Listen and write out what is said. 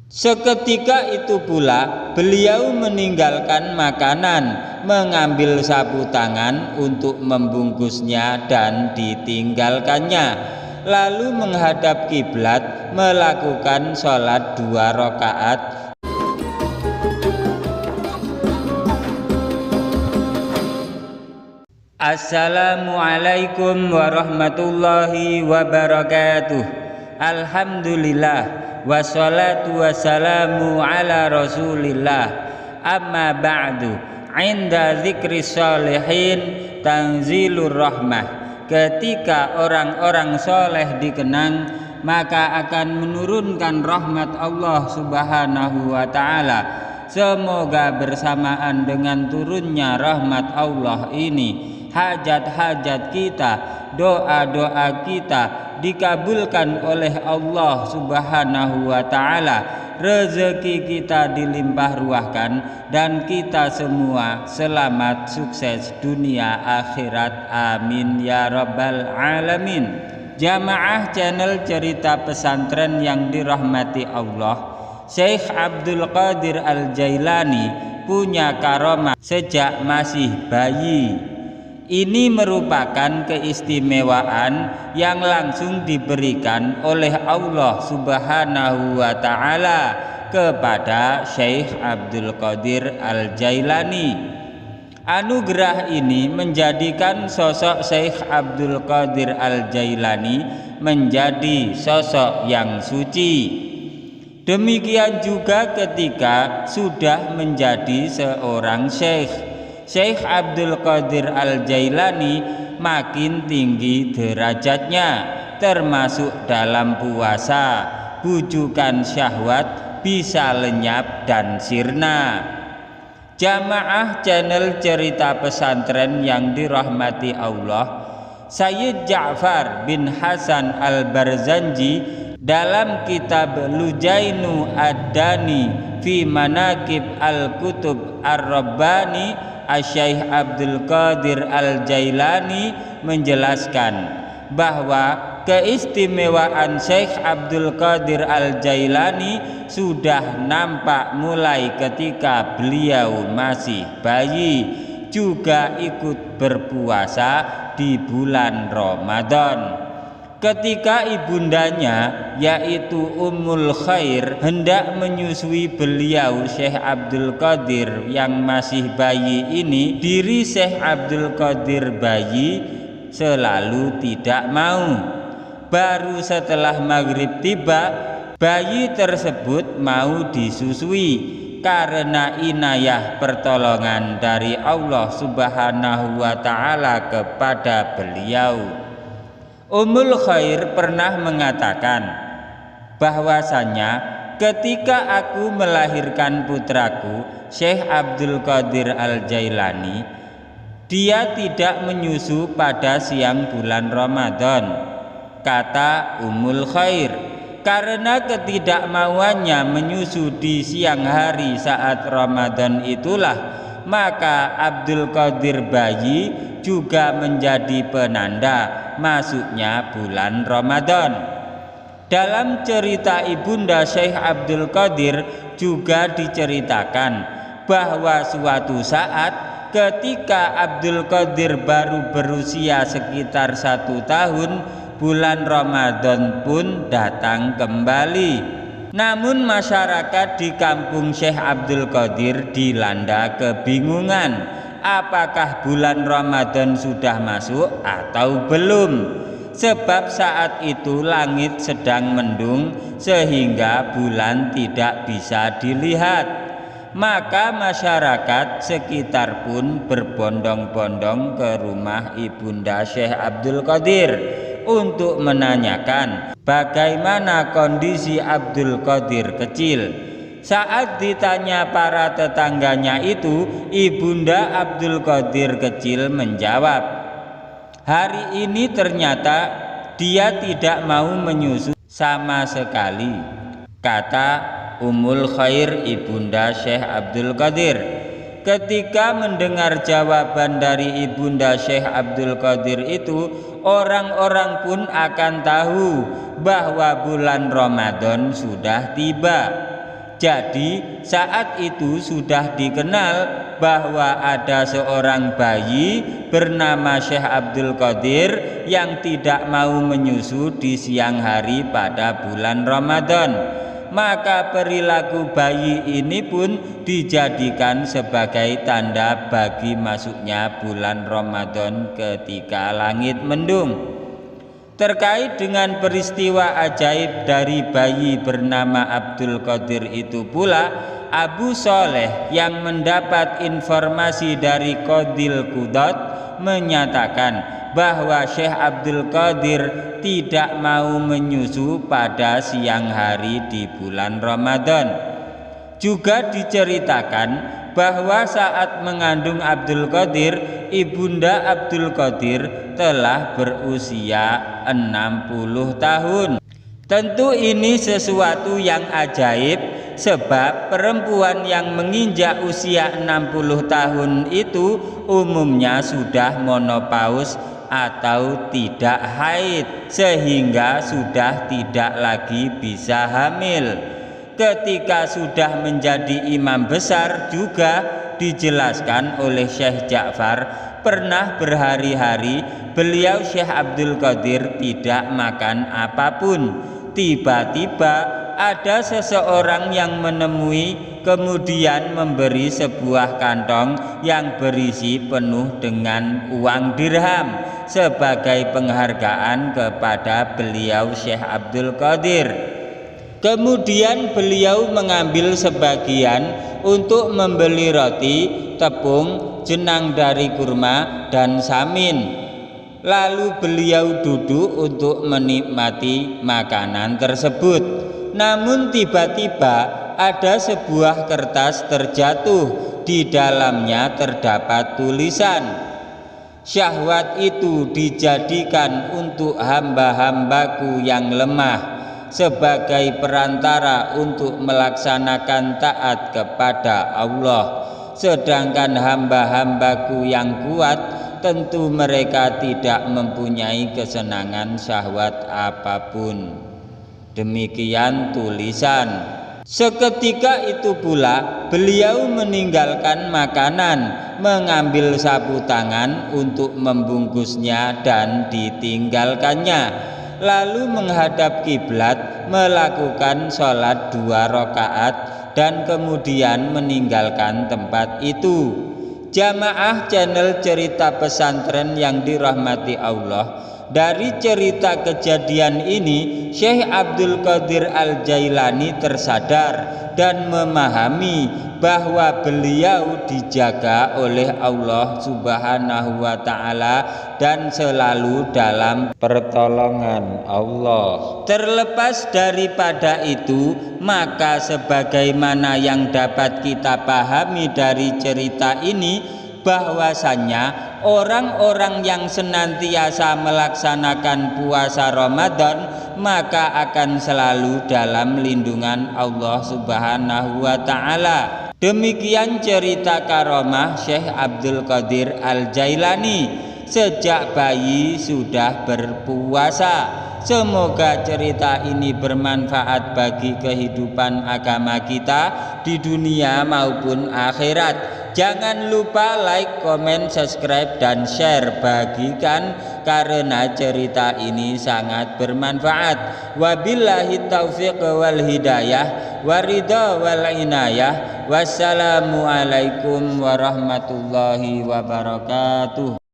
Seketika itu pula beliau meninggalkan makanan, mengambil sapu tangan untuk membungkusnya dan ditinggalkannya, lalu menghadap kiblat melakukan sholat 2 rakaat. Assalamualaikum warahmatullahi wabarakatuh. Alhamdulillah wassalatu wassalamu ala rasulillah. Amma ba'du. Inda zikri sholihin tanzilur rahmah. Ketika orang-orang soleh dikenang, maka akan menurunkan rahmat Allah subhanahu wa ta'ala. Semoga bersamaan dengan turunnya rahmat Allah ini, hajat-hajat kita, doa-doa kita dikabulkan oleh Allah subhanahu wa ta'ala, rezeki kita dilimpah ruahkan, dan kita semua selamat sukses dunia akhirat, amin ya rabbal alamin. Jamaah channel cerita pesantren yang dirahmati Allah, Syekh Abdul Qadir Al-Jailani punya karamah sejak masih bayi. Ini merupakan keistimewaan yang langsung diberikan oleh Allah subhanahu wa ta'ala kepada Syekh Abdul Qadir Al-Jailani. Anugerah ini menjadikan sosok Syekh Abdul Qadir Al-Jailani menjadi sosok yang suci. Demikian juga ketika sudah menjadi seorang syekh, Syekh Abdul Qadir Al-Jailani makin tinggi derajatnya, termasuk dalam puasa, bujukan syahwat bisa lenyap dan sirna. Jamaah channel cerita pesantren yang dirahmati Allah, Sayyid Ja'far bin Hasan Al-Barzanji dalam kitab Lujainu Ad-Dani fi Manaqib Al-Kutub Ar-Rabbani, Syekh Abdul Qadir Al-Jailani menjelaskan bahwa keistimewaan Syekh Abdul Qadir Al-Jailani sudah nampak mulai ketika beliau masih bayi, juga ikut berpuasa di bulan Ramadan. Ketika ibundanya yaitu Ummul Khair hendak menyusui beliau Syekh Abdul Qadir yang masih bayi ini, diri Syekh Abdul Qadir bayi selalu tidak mau. Baru setelah maghrib tiba, bayi tersebut mau disusui karena inayah pertolongan dari Allah subhanahu wa ta'ala kepada beliau. Ummul Khair pernah mengatakan bahwasanya ketika aku melahirkan putraku Syekh Abdul Qadir Al-Jailani, dia tidak menyusu pada siang bulan Ramadan. Kata Ummul Khair, karena ketidakmauannya menyusu di siang hari saat Ramadan itulah, maka Abdul Qadir bayi juga menjadi penanda masuknya bulan Ramadan. Dalam cerita ibunda Syekh Abdul Qadir juga diceritakan bahwa suatu saat ketika Abdul Qadir baru berusia sekitar 1 tahun, bulan Ramadan pun datang kembali. Namun masyarakat di kampung Syekh Abdul Qadir dilanda kebingungan, apakah bulan Ramadan sudah masuk atau belum, sebab saat itu langit sedang mendung sehingga bulan tidak bisa dilihat. Maka masyarakat sekitar pun berbondong-bondong ke rumah ibunda Syekh Abdul Qadir untuk menanyakan bagaimana kondisi Abdul Qadir kecil. Saat ditanya para tetangganya itu, ibunda Abdul Qadir kecil menjawab, hari ini ternyata dia tidak mau menyusu sama sekali. Kata Ummul Khair ibunda Syekh Abdul Qadir. Ketika mendengar jawaban dari ibunda Syekh Abdul Qadir itu, orang-orang pun akan tahu bahwa bulan Ramadan sudah tiba. Jadi saat itu sudah dikenal bahwa ada seorang bayi bernama Syekh Abdul Qadir yang tidak mau menyusu di siang hari pada bulan Ramadan. Maka perilaku bayi ini pun dijadikan sebagai tanda bagi masuknya bulan Ramadan ketika langit mendung. Terkait dengan peristiwa ajaib dari bayi bernama Abdul Qadir itu pula, Abu Soleh yang mendapat informasi dari Qadil Qudat menyatakan bahwa Syekh Abdul Qadir tidak mau menyusu pada siang hari di bulan Ramadan. Juga diceritakan bahwa saat mengandung Abdul Qadir, ibunda Abdul Qadir telah berusia 60 tahun. Tentu ini sesuatu yang ajaib, sebab perempuan yang menginjak usia 60 tahun itu umumnya sudah menopause atau tidak haid, sehingga sudah tidak lagi bisa hamil. Ketika sudah menjadi imam besar juga dijelaskan oleh Syekh Ja'far, pernah berhari-hari beliau Syekh Abdul Qadir tidak makan apapun. Tiba-tiba ada seseorang yang menemui, kemudian memberi sebuah kantong yang berisi penuh dengan uang dirham sebagai penghargaan kepada beliau Syekh Abdul Qadir. Kemudian beliau mengambil sebagian untuk membeli roti, tepung, jenang dari kurma, dan samin. Lalu beliau duduk untuk menikmati makanan tersebut. Namun tiba-tiba ada sebuah kertas terjatuh. Di dalamnya terdapat tulisan, "Syahwat itu dijadikan untuk hamba-hambaku yang lemah sebagai perantara untuk melaksanakan taat kepada Allah. Sedangkan hamba-hambaku yang kuat, tentu mereka tidak mempunyai kesenangan syahwat apapun." Demikian tulisan. Seketika itu pula beliau meninggalkan makanan, mengambil sapu tangan untuk membungkusnya dan ditinggalkannya. Lalu menghadap kiblat, melakukan sholat 2 rakaat dan kemudian meninggalkan tempat itu. Jamaah channel Cerita Pesantren yang dirahmati Allah, dari cerita kejadian ini Syekh Abdul Qadir Al-Jailani tersadar dan memahami bahwa beliau dijaga oleh Allah Subhanahu wa Ta'ala dan selalu dalam pertolongan Allah. Terlepas daripada itu, maka sebagaimana yang dapat kita pahami dari cerita ini, bahwasannya orang-orang yang senantiasa melaksanakan puasa Ramadan maka akan selalu dalam lindungan Allah Subhanahu wa Ta'ala. Demikian cerita karomah Syekh Abdul Qadir Al-Jailani sejak bayi sudah berpuasa. Semoga cerita ini bermanfaat bagi kehidupan agama kita di dunia maupun akhirat. Jangan lupa like, komen, subscribe, dan share. Bagikan karena cerita ini sangat bermanfaat. Wabillahi taufiq wal hidayah, waridha wal inayah. Wassalamualaikum warahmatullahi wabarakatuh.